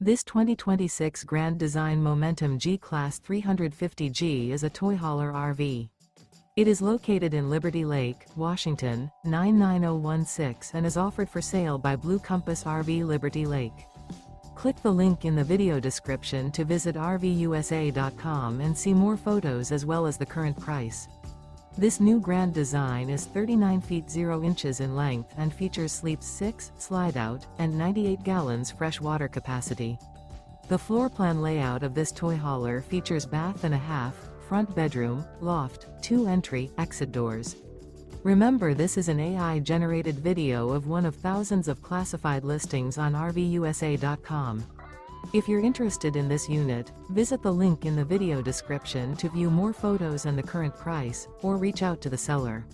This 2026 Grand Design Momentum G-Class 350G is a toy hauler RV. It is located in Liberty Lake, Washington, 99016 and is offered for sale by Blue Compass RV Liberty Lake. Click the link in the video description to visit RVUSA.com and see more photos as well as the current price. This new Grand Design is 39 feet 0 inches in length and features sleeps 6, slide-out, and 98 gallons fresh water capacity. The floor plan layout of this toy hauler features bath and a half, front bedroom, loft, 2 entry, exit doors. Remember, this is an AI-generated video of one of thousands of classified listings on RVUSA.com. If you're interested in this unit, visit the link in the video description to view more photos and the current price, or reach out to the seller.